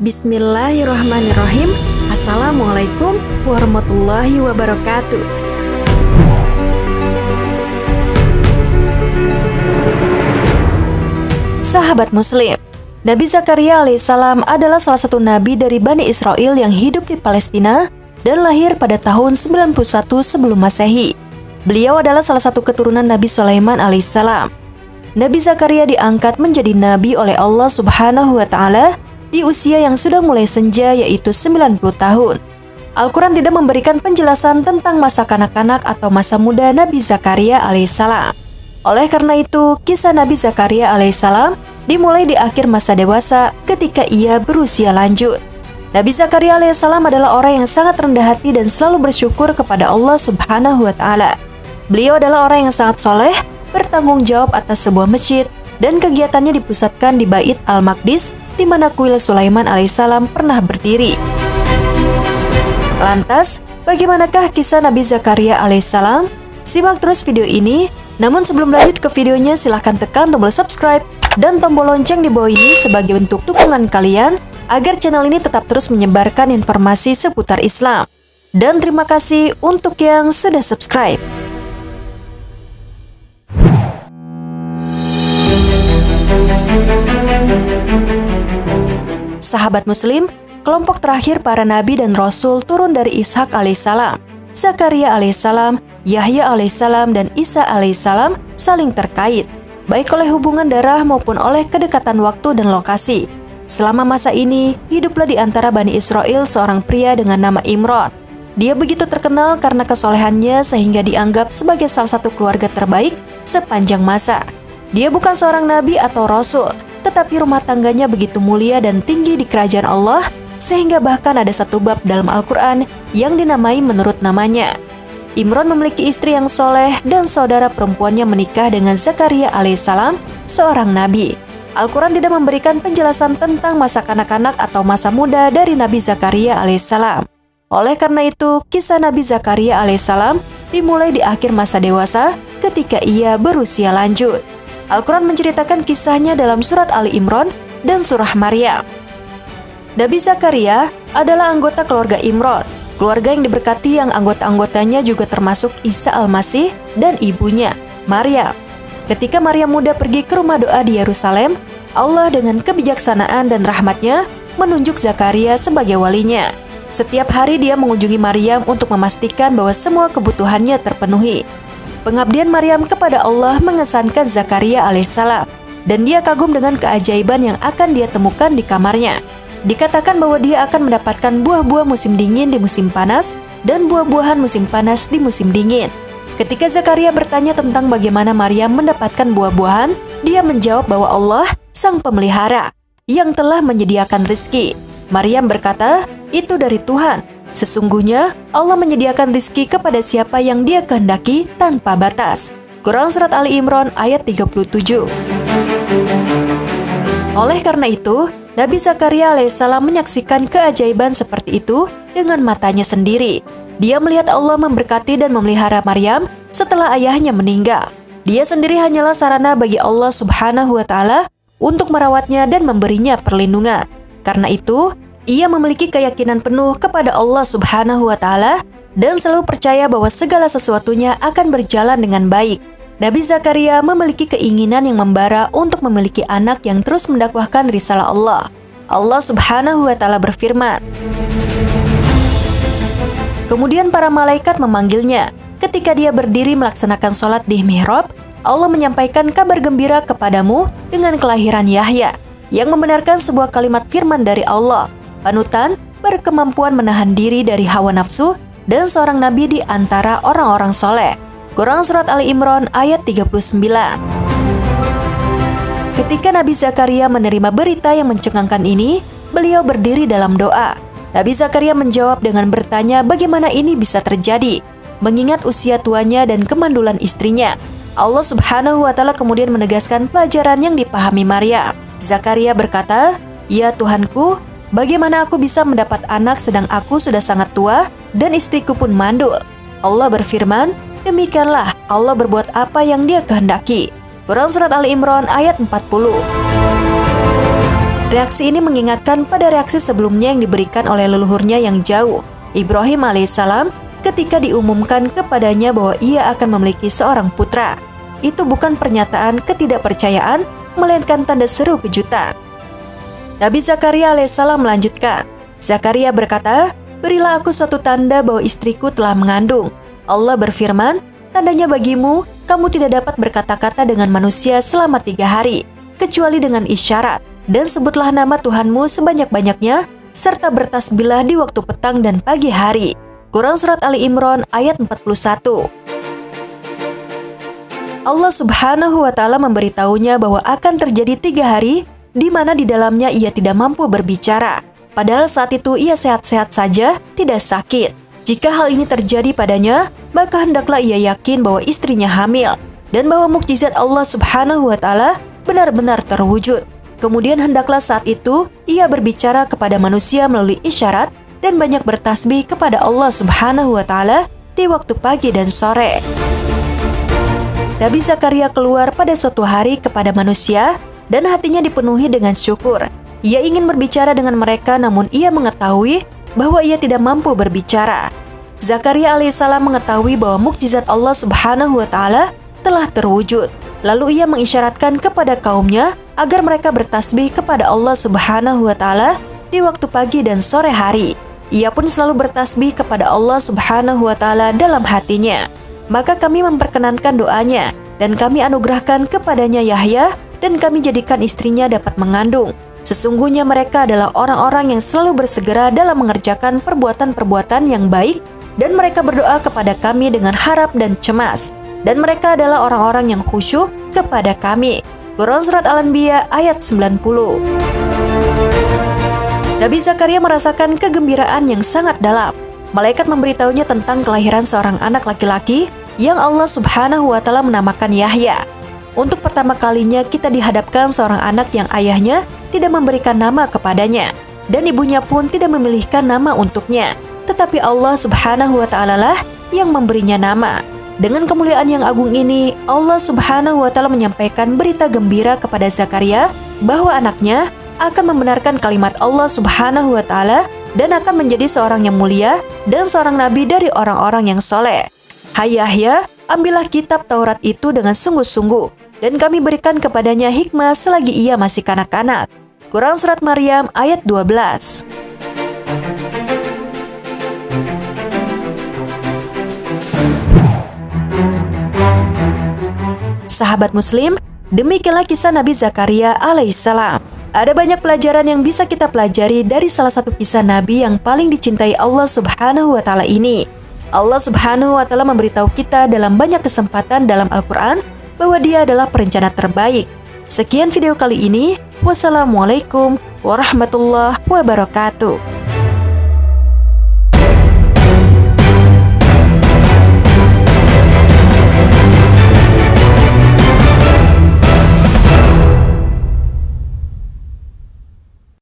Bismillahirrahmanirrahim. Assalamualaikum warahmatullahi wabarakatuh. Sahabat Muslim, Nabi Zakaria alaihissalam adalah salah satu nabi dari Bani Israel yang hidup di Palestina dan lahir pada tahun 91 sebelum Masehi. Beliau adalah salah satu keturunan Nabi Sulaiman alaihissalam. Nabi Zakaria diangkat menjadi nabi oleh Allah Subhanahu wa Ta'ala di usia yang sudah mulai senja, yaitu 90 tahun. Al-Quran tidak memberikan penjelasan tentang masa kanak-kanak atau masa muda Nabi Zakaria alaihissalam. Oleh karena itu, kisah Nabi Zakaria alaihissalam dimulai di akhir masa dewasa ketika ia berusia lanjut. Nabi Zakaria alaihissalam adalah orang yang sangat rendah hati dan selalu bersyukur kepada Allah Subhanahu wa Ta'ala. Beliau adalah orang yang sangat soleh, bertanggung jawab atas sebuah masjid, dan kegiatannya dipusatkan di Bait Al-Maqdis, di mana kuil Sulaiman alaihissalam pernah berdiri. Lantas, bagaimanakah kisah Nabi Zakaria alaihissalam? Simak terus video ini. Namun sebelum lanjut ke videonya, silahkan tekan tombol subscribe dan tombol lonceng di bawah ini sebagai bentuk dukungan kalian agar channel ini tetap terus menyebarkan informasi seputar Islam. Dan terima kasih untuk yang sudah subscribe. Sahabat Muslim, kelompok terakhir para nabi dan rasul turun dari Ishak alaihissalam. Zakaria alaihissalam, Yahya alaihissalam, dan Isa alaihissalam saling terkait, baik oleh hubungan darah maupun oleh kedekatan waktu dan lokasi. Selama masa ini, hiduplah di antara Bani Israel seorang pria dengan nama Imran. Dia begitu terkenal karena kesolehannya sehingga dianggap sebagai salah satu keluarga terbaik sepanjang masa. Dia bukan seorang nabi atau rasul, tetapi rumah tangganya begitu mulia dan tinggi di kerajaan Allah, sehingga bahkan ada satu bab dalam Al-Quran yang dinamai menurut namanya. Imran memiliki istri yang soleh dan saudara perempuannya menikah dengan Zakaria alaihissalam, seorang nabi. Al-Quran tidak memberikan penjelasan tentang masa kanak-kanak atau masa muda dari Nabi Zakaria alaihissalam. Oleh karena itu, kisah Nabi Zakaria alaihissalam dimulai di akhir masa dewasa ketika ia berusia lanjut. Al-Quran menceritakan kisahnya dalam surat Ali Imran dan surah Maryam. Nabi Zakaria adalah anggota keluarga Imran, keluarga yang diberkati yang anggota-anggotanya juga termasuk Isa Al-Masih dan ibunya, Maryam. Ketika Maryam muda pergi ke rumah doa di Yerusalem, Allah dengan kebijaksanaan dan rahmatnya menunjuk Zakaria sebagai walinya. Setiap hari dia mengunjungi Maryam untuk memastikan bahwa semua kebutuhannya terpenuhi. Pengabdian Maryam kepada Allah mengesankan Zakaria alaihissalam, dan dia kagum dengan keajaiban yang akan dia temukan di kamarnya. Dikatakan bahwa dia akan mendapatkan buah-buah musim dingin di musim panas dan buah-buahan musim panas di musim dingin. Ketika Zakaria bertanya tentang bagaimana Maryam mendapatkan buah-buahan, dia menjawab bahwa Allah, sang pemelihara, yang telah menyediakan rezeki. Maryam berkata, "Itu dari Tuhan. Sesungguhnya Allah menyediakan rizki kepada siapa yang dia kehendaki tanpa batas." Quran Surat Ali Imran ayat 37. Oleh karena itu, Nabi Zakaria alaihissalam menyaksikan keajaiban seperti itu dengan matanya sendiri. Dia melihat Allah memberkati dan memelihara Maryam setelah ayahnya meninggal. Dia sendiri hanyalah sarana bagi Allah Subhanahu wa Ta'ala untuk merawatnya dan memberinya perlindungan. Karena itu, ia memiliki keyakinan penuh kepada Allah Subhanahu wa Ta'ala dan selalu percaya bahwa segala sesuatunya akan berjalan dengan baik. Nabi Zakaria memiliki keinginan yang membara untuk memiliki anak yang terus mendakwahkan risalah Allah. Allah Subhanahu wa Ta'ala berfirman, kemudian para malaikat memanggilnya. Ketika dia berdiri melaksanakan sholat di mihrab, Allah menyampaikan kabar gembira kepadamu dengan kelahiran Yahya, yang membenarkan sebuah kalimat firman dari Allah, panutan, berkemampuan menahan diri dari hawa nafsu, dan seorang nabi di antara orang-orang soleh. Quran Surat Ali Imran ayat 39. Ketika Nabi Zakaria menerima berita yang mencengangkan ini, beliau berdiri dalam doa. Nabi Zakaria menjawab dengan bertanya bagaimana ini bisa terjadi, mengingat usia tuanya dan kemandulan istrinya. Allah Subhanahu wa Ta'ala kemudian menegaskan pelajaran yang dipahami Maryam. Zakaria berkata, "Ya Tuhanku, bagaimana aku bisa mendapat anak sedang aku sudah sangat tua dan istriku pun mandul?" Allah berfirman, "Demikianlah Allah berbuat apa yang dia kehendaki." Quran Surat Ali Imran ayat 40. Reaksi ini mengingatkan pada reaksi sebelumnya yang diberikan oleh leluhurnya yang jauh, Ibrahim alaihissalam, ketika diumumkan kepadanya bahwa ia akan memiliki seorang putra. Itu bukan pernyataan ketidakpercayaan, melainkan tanda seru kejutan. Nabi Zakaria alaihissalam melanjutkan, Zakaria berkata, "Berilah aku suatu tanda bahwa istriku telah mengandung." Allah berfirman, "Tandanya bagimu, kamu tidak dapat berkata-kata dengan manusia selama 3 hari, kecuali dengan isyarat, dan sebutlah nama Tuhanmu sebanyak-banyaknya, serta bertasbihlah di waktu petang dan pagi hari." Quran Surat Ali Imran ayat 41. Allah Subhanahu wa Ta'ala memberitahunya bahwa akan terjadi 3 hari di mana di dalamnya ia tidak mampu berbicara. Padahal saat itu ia sehat-sehat saja, tidak sakit. Jika hal ini terjadi padanya, maka hendaklah ia yakin bahwa istrinya hamil dan bahwa mukjizat Allah Subhanahu wa Ta'ala benar-benar terwujud. Kemudian hendaklah saat itu ia berbicara kepada manusia melalui isyarat dan banyak bertasbih kepada Allah Subhanahu wa Ta'ala di waktu pagi dan sore. Nabi Zakaria keluar pada suatu hari kepada manusia dan hatinya dipenuhi dengan syukur. Ia ingin berbicara dengan mereka, namun ia mengetahui bahwa ia tidak mampu berbicara. Zakaria alaihissalam mengetahui bahwa mukjizat Allah Subhanahu wa Ta'ala telah terwujud. Lalu ia mengisyaratkan kepada kaumnya agar mereka bertasbih kepada Allah Subhanahu wa Ta'ala di waktu pagi dan sore hari. Ia pun selalu bertasbih kepada Allah Subhanahu wa Ta'ala dalam hatinya. Maka kami memperkenankan doanya dan kami anugerahkan kepadanya Yahya dan kami jadikan istrinya dapat mengandung. Sesungguhnya mereka adalah orang-orang yang selalu bersegera dalam mengerjakan perbuatan-perbuatan yang baik dan mereka berdoa kepada kami dengan harap dan cemas. Dan mereka adalah orang-orang yang khusyuk kepada kami. Quran Surat Al-Anbiya ayat 90. Nabi Zakaria merasakan kegembiraan yang sangat dalam. Malaikat memberitahunya tentang kelahiran seorang anak laki-laki yang Allah Subhanahu wa Ta'ala menamakan Yahya. Untuk pertama kalinya kita dihadapkan seorang anak yang ayahnya tidak memberikan nama kepadanya dan ibunya pun tidak memilihkan nama untuknya, tetapi Allah Subhanahu wa Ta'ala lah yang memberinya nama. Dengan kemuliaan yang agung ini, Allah Subhanahu wa Ta'ala menyampaikan berita gembira kepada Zakaria bahwa anaknya akan membenarkan kalimat Allah Subhanahu wa Ta'ala dan akan menjadi seorang yang mulia dan seorang nabi dari orang-orang yang soleh. Hai Yahya, ambillah kitab Taurat itu dengan sungguh-sungguh dan kami berikan kepadanya hikmah selagi ia masih kanak-kanak. Quran Surat Maryam ayat 12. Sahabat Muslim, demikianlah kisah Nabi Zakaria alaihissalam. Ada banyak pelajaran yang bisa kita pelajari dari salah satu kisah Nabi yang paling dicintai Allah Subhanahu wa Ta'ala ini. Allah Subhanahu wa Ta'ala memberitahu kita dalam banyak kesempatan dalam Al-Quran bahwa Dia adalah perencana terbaik. Sekian video kali ini. Wassalamualaikum warahmatullahi wabarakatuh.